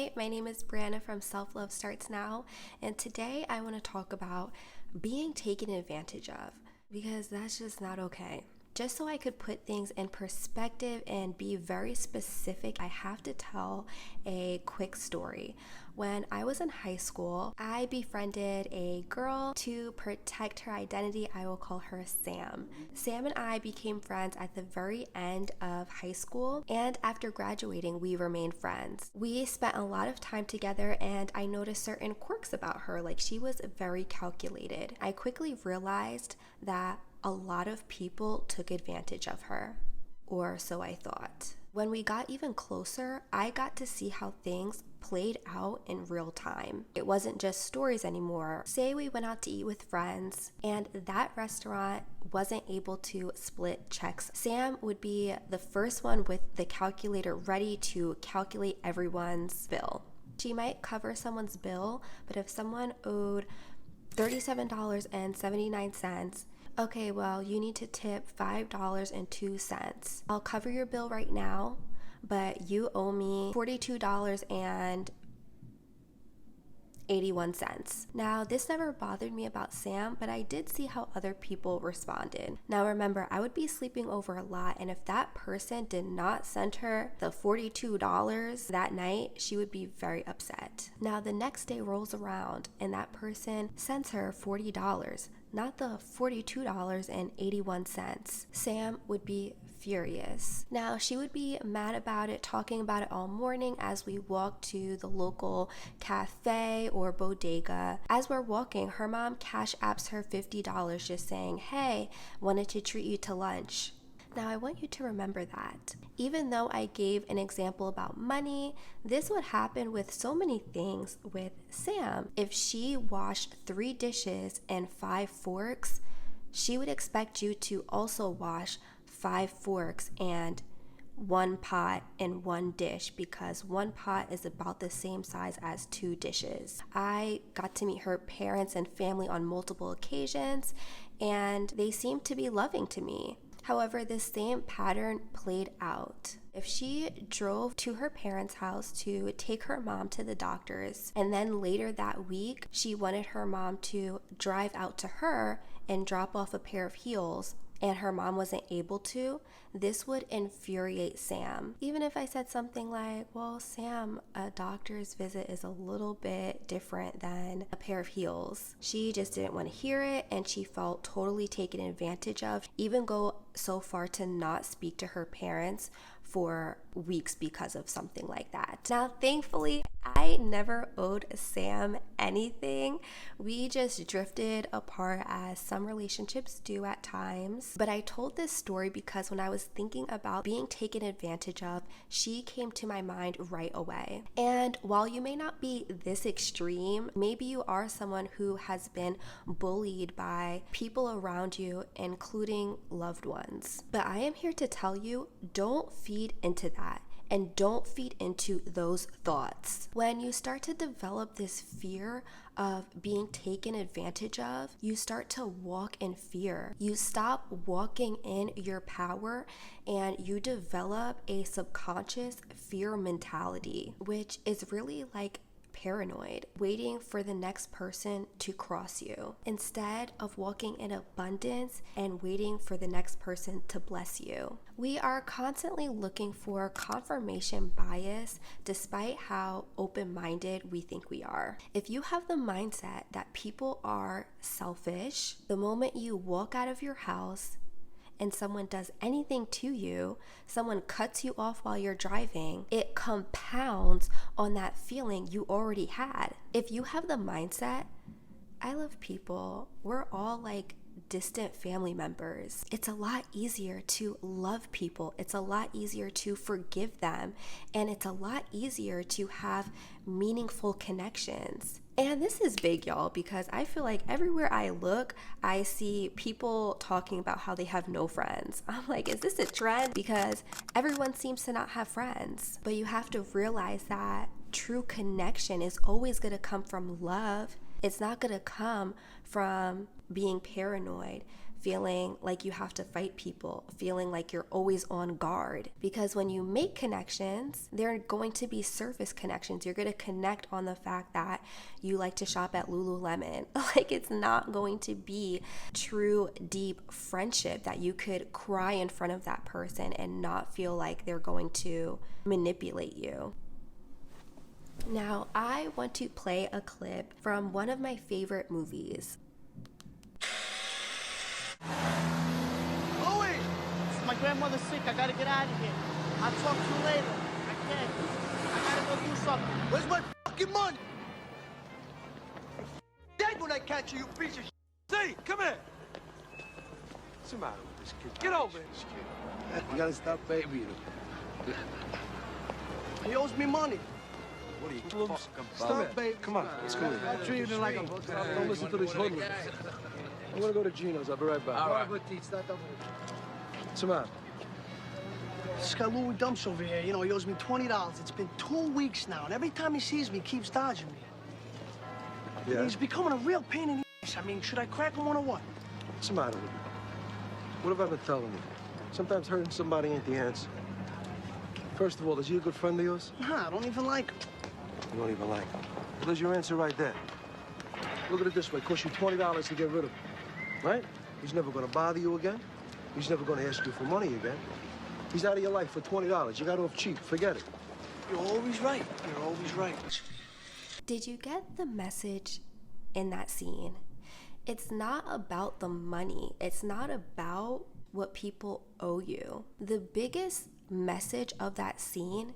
Hi, my name is Brianna from Self Love Starts Now, and today I want to talk about being taken advantage of because that's just not okay. Just so I could put things in perspective and be very specific, I have to tell a quick story. When I was in high school, I befriended a girl to protect her identity. I will call her Sam. Sam and I became friends at the very end of high school, and after graduating, we remained friends. We spent a lot of time together, and I noticed certain quirks about her, like she was very calculated. I quickly realized that a lot of people took advantage of her, or so I thought. When we got even closer, I got to see how things played out in real time. It wasn't just stories anymore. Say we went out to eat with friends and that restaurant wasn't able to split checks. Sam would be the first one with the calculator ready to calculate everyone's bill. She might cover someone's bill, but if someone owed $37.79, okay, well, you need to tip $5.02. I'll cover your bill right now, but you owe me $42.81. Now, this never bothered me about Sam, but I did see how other people responded. Now, remember, I would be sleeping over a lot, and if that person did not send her the $42 that night, she would be very upset. Now, the next day rolls around, and that person sends her $40. Not the $42.81. Sam would be furious. Now, she would be mad about it, talking about it all morning as we walked to the local cafe or bodega. As we're walking, her mom cash apps her $50, just saying, "Hey, wanted to treat you to lunch." Now, I want you to remember that. Even though I gave an example about money, this would happen with so many things with Sam. If she washed 3 dishes and 5 forks, she would expect you to also wash 5 forks and 1 pot and 1 dish, because 1 pot is about the same size as 2 dishes. I got to meet her parents and family on multiple occasions, and they seemed to be loving to me. However, this same pattern played out. If she drove to her parents' house to take her mom to the doctors, and then later that week, she wanted her mom to drive out to her and drop off a pair of heels, and her mom wasn't able to, this would infuriate Sam. Even if I said something like, "Well, Sam, a doctor's visit is a little bit different than a pair of heels." She just didn't want to hear it, and she felt totally taken advantage of, even go so far to not speak to her parents for weeks because of something like that. Now, thankfully, I never owed Sam anything. We just drifted apart as some relationships do at times. But I told this story because when I was thinking about being taken advantage of, she came to my mind right away. And while you may not be this extreme, maybe you are someone who has been bullied by people around you, including loved ones. But I am here to tell you, don't feed into that. And don't feed into those thoughts. When you start to develop this fear of being taken advantage of, you start to walk in fear. You stop walking in your power, and you develop a subconscious fear mentality, which is really like paranoid, waiting for the next person to cross you, instead of walking in abundance and waiting for the next person to bless you. We are constantly looking for confirmation bias despite how open-minded we think we are. If you have the mindset that people are selfish, the moment you walk out of your house and someone does anything to you, someone cuts you off while you're driving, it compounds on that feeling you already had. If you have the mindset, I love people, we're all like distant family members, it's a lot easier to love people. It's a lot easier to forgive them. And it's a lot easier to have meaningful connections. And this is big, y'all, because I feel like everywhere I look, I see people talking about how they have no friends. I'm like, is this a trend? Because everyone seems to not have friends. But you have to realize that true connection is always going to come from love. It's not going to come from being paranoid, feeling like you have to fight people, feeling like you're always on guard. Because when you make connections, they're going to be surface connections. You're going to connect on the fact that you like to shop at Lululemon. Like, it's not going to be true, deep friendship that you could cry in front of that person and not feel like they're going to manipulate you. Now, I want to play a clip from one of my favorite movies. Louis! My grandmother's sick. I gotta get out of here. I'll talk to you later. I can't. I gotta go do something. Where's my fucking money? Dead when I catch you, you piece of shit. Say, come here. What's the matter with this kid? Get over here. This kid. You gotta stop babying him. He owes me money. What are you talking about? Stop, baby. Come on, let's go. I'm treating him like a... Don't listen to these hoodlums. I'm gonna go to Gino's. I'll be right back. All right. What's the matter? This guy Louis Dumps over here, you know, he owes me $20. It's been 2 weeks now, and every time he sees me, he keeps dodging me. Yeah? He's becoming a real pain in the ass. I mean, should I crack him one or what? What's the matter with you? What have I been telling you? Sometimes hurting somebody ain't the answer. First of all, is he a good friend of yours? Nah, I don't even like him. You don't even like him. Well, there's your answer right there. Look at it this way. It costs you $20 to get rid of him, right? He's never gonna bother you again. He's never gonna ask you for money again. He's out of your life for $20. You got off cheap. Forget it. You're always right. You're always right. Did you get the message in that scene? It's not about the money. It's not about what people owe you. The biggest message of that scene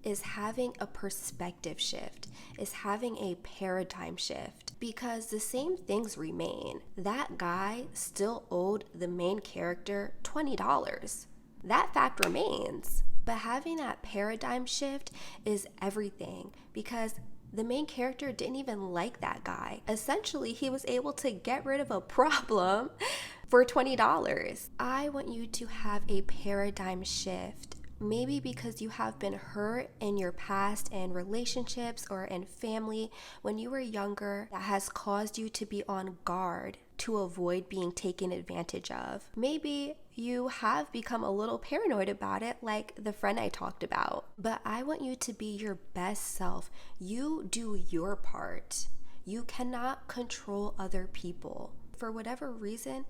is having a perspective shift, is having a paradigm shift, because the same things remain. That guy still owed the main character $20. That fact remains. But having that paradigm shift is everything, because the main character didn't even like that guy. Essentially, he was able to get rid of a problem for $20. I want you to have a paradigm shift. Maybe because you have been hurt in your past in relationships or in family when you were younger, that has caused you to be on guard to avoid being taken advantage of. Maybe you have become a little paranoid about it, like the friend I talked about. But I want you to be your best self. You do your part. You cannot control other people. For whatever reason,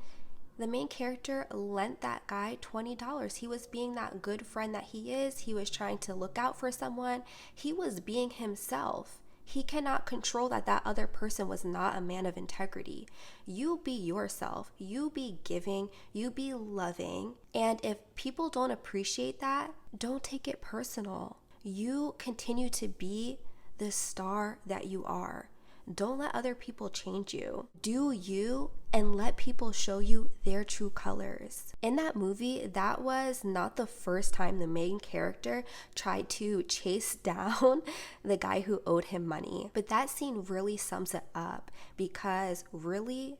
the main character lent that guy $20. He was being that good friend that he is. He was trying to look out for someone. He was being himself. He cannot control that that other person was not a man of integrity. You be yourself. You be giving. You be loving. And if people don't appreciate that, don't take it personal. You continue to be the star that you are. Don't let other people change you. Do you, and let people show you their true colors. In that movie, that was not the first time the main character tried to chase down the guy who owed him money. But that scene really sums it up, because really,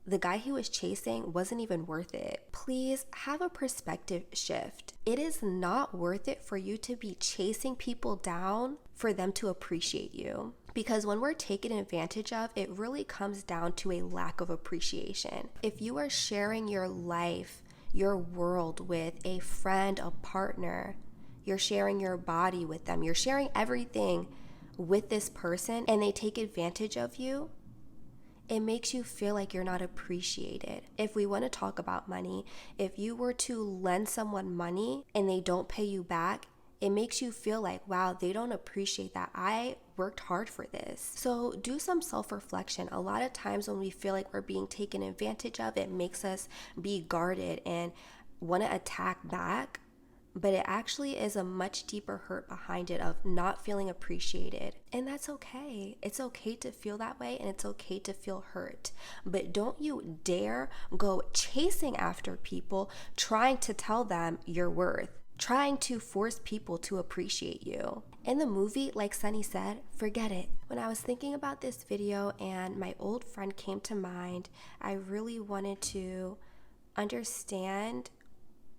the guy he was chasing wasn't even worth it. Please have a perspective shift. It is not worth it for you to be chasing people down for them to appreciate you. Because when we're taken advantage of, it really comes down to a lack of appreciation. If you are sharing your life, your world with a friend, a partner, you're sharing your body with them, you're sharing everything with this person, and they take advantage of you, it makes you feel like you're not appreciated. If we want to talk about money, if you were to lend someone money and they don't pay you back, it makes you feel like, wow, they don't appreciate that. I worked hard for this. So do some self-reflection. A lot of times when we feel like we're being taken advantage of, it makes us be guarded and want to attack back. But it actually is a much deeper hurt behind it of not feeling appreciated. And that's okay. It's okay to feel that way, and it's okay to feel hurt. But don't you dare go chasing after people, trying to tell them your worth, trying to force people to appreciate you. In the movie, like Sunny said, forget it. When I was thinking about this video and my old friend came to mind, I really wanted to understand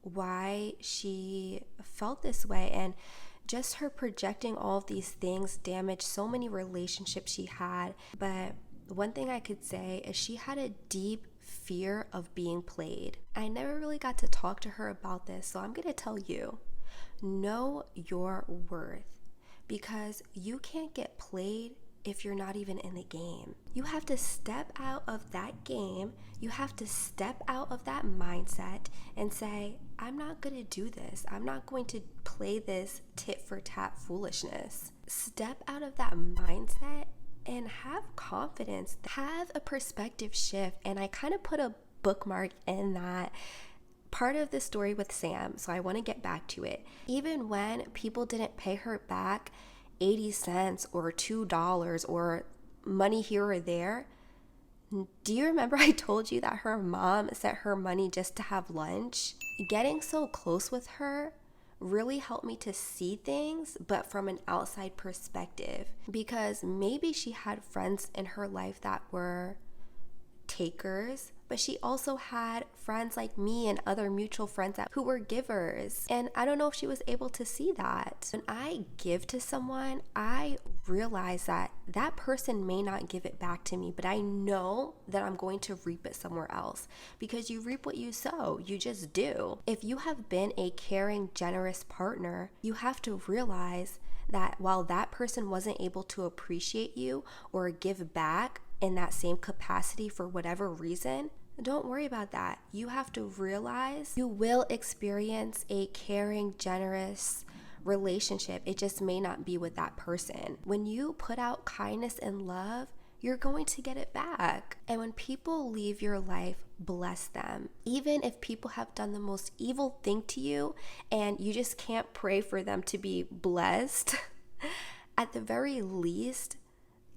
why she felt this way, and just her projecting all of these things damaged so many relationships she had. But one thing I could say is she had a deep fear of being played. I never really got to talk to her about this, so I'm going to tell you. Know your worth, because you can't get played if you're not even in the game. You have to step out of that game. You have to step out of that mindset and say, I'm not going to do this. I'm not going to play this tit for tat foolishness. Step out of that mindset and have confidence. Have a perspective shift. And I kind of put a bookmark in that part of the story with Sam, so I want to get back to it. Even when people didn't pay her back 80 cents or $2 or money here or there, do you remember I told you that her mom sent her money just to have lunch? Getting so close with her really helped me to see things, but from an outside perspective, because maybe she had friends in her life that were takers, but she also had friends like me and other mutual friends who were givers. And I don't know if she was able to see that. When I give to someone, I realize that that person may not give it back to me, but I know that I'm going to reap it somewhere else, because you reap what you sow. You just do. If you have been a caring, generous partner, you have to realize that while that person wasn't able to appreciate you or give back in that same capacity for whatever reason, don't worry about that. You have to realize you will experience a caring, generous relationship. It just may not be with that person. When you put out kindness and love, you're going to get it back. And when people leave your life, bless them. Even if people have done the most evil thing to you and you just can't pray for them to be blessed, at the very least,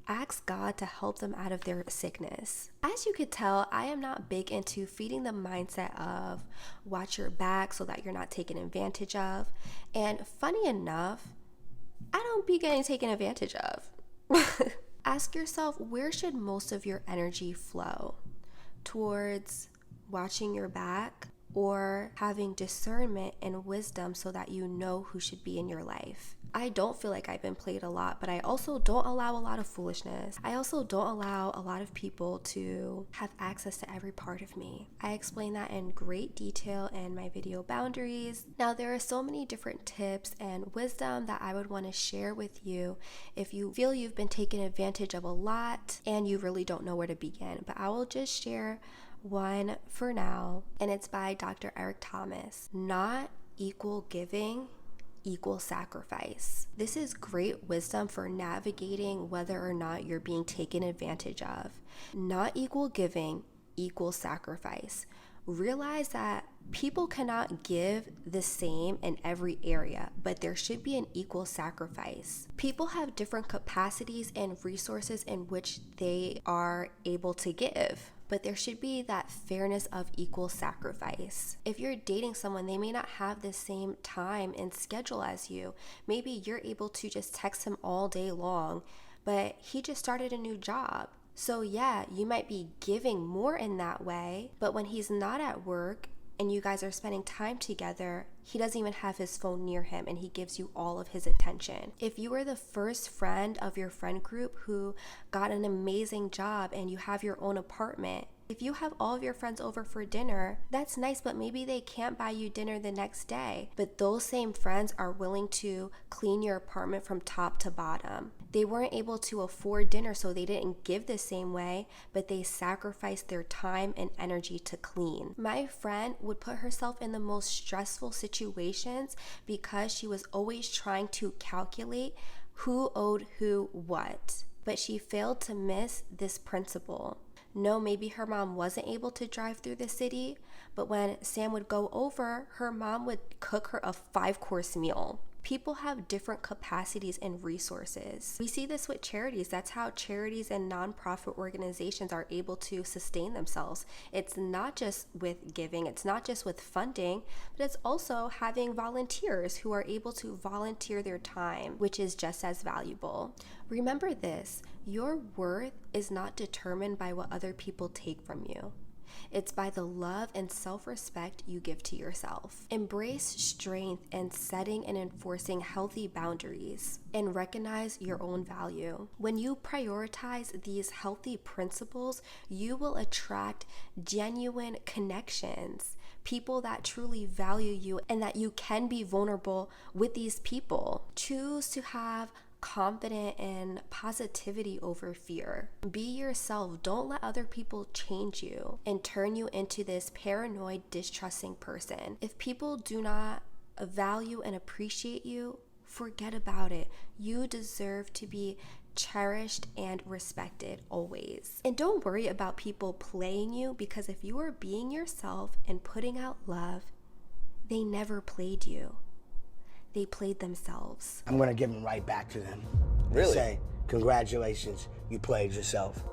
ask God to help them out of their sickness. As you could tell, I am not big into feeding the mindset of watch your back so that you're not taken advantage of. And funny enough, I don't be getting taken advantage of. Ask yourself, where should most of your energy flow? Towards watching your back or having discernment and wisdom so that you know who should be in your life? I don't feel like I've been played a lot, but I also don't allow a lot of foolishness. I also don't allow a lot of people to have access to every part of me. I explain that in great detail in my video Boundaries. Now, there are so many different tips and wisdom that I would want to share with you if you feel you've been taken advantage of a lot and you really don't know where to begin. But I will just share one for now, and it's by Dr. Eric Thomas. Not equal giving equal sacrifice. This is great wisdom for navigating whether or not you're being taken advantage of. Not equal giving equal sacrifice. Realize that people cannot give the same in every area, but there should be an equal sacrifice. People have different capacities and resources in which they are able to give, but there should be that fairness of equal sacrifice. If you're dating someone, they may not have the same time and schedule as you. Maybe you're able to just text him all day long, but he just started a new job. So yeah, you might be giving more in that way, but when he's not at work and you guys are spending time together, he doesn't even have his phone near him and he gives you all of his attention. If you were the first friend of your friend group who got an amazing job and you have your own apartment, if you have all of your friends over for dinner, that's nice, but maybe they can't buy you dinner the next day. But those same friends are willing to clean your apartment from top to bottom. They weren't able to afford dinner, so they didn't give the same way, but they sacrificed their time and energy to clean. My friend would put herself in the most stressful situations because she was always trying to calculate who owed who what. But she failed to miss this principle. No, maybe her mom wasn't able to drive through the city, but when Sam would go over, her mom would cook her a 5-course meal. People have different capacities and resources. We see this with charities. That's how charities and nonprofit organizations are able to sustain themselves. It's not just with giving, it's not just with funding, but it's also having volunteers who are able to volunteer their time, which is just as valuable. Remember this, your worth is not determined by what other people take from you. It's by the love and self-respect you give to yourself. Embrace strength in setting and enforcing healthy boundaries, and recognize your own value. When you prioritize these healthy principles, you will attract genuine connections, people that truly value you, and that you can be vulnerable with these people. Choose to have confident and positivity over fear. Be yourself. Don't let other people change you and turn you into this paranoid, distrusting person. If people do not value and appreciate you, forget about it. You deserve to be cherished and respected always. And don't worry about people playing you, because if you are being yourself and putting out love, they never played you. They played themselves. I'm gonna give them right back to them. Really? Say, congratulations, you played yourself.